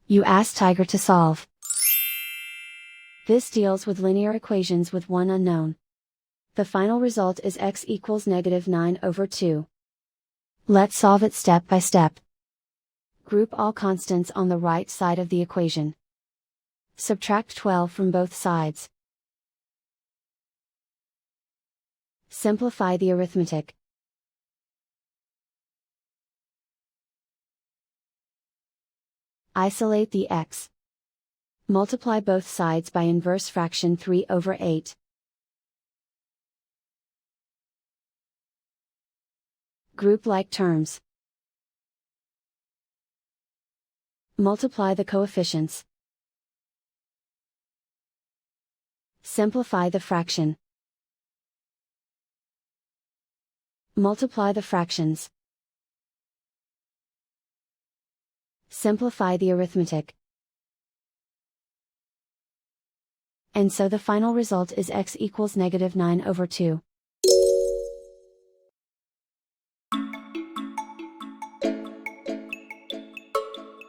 You ask Tiger to solve. This deals with linear equations with one unknown. The final result is x equals -9/2. Let's solve it step by step. Group all constants on the right side of the equation. Subtract 12 from both sides. Simplify the arithmetic. Isolate the x. Multiply both sides by inverse fraction 3/8. Group like terms. Multiply the coefficients. Simplify the fraction. Multiply the fractions. Simplify the arithmetic. And so the final result is x equals -9/2.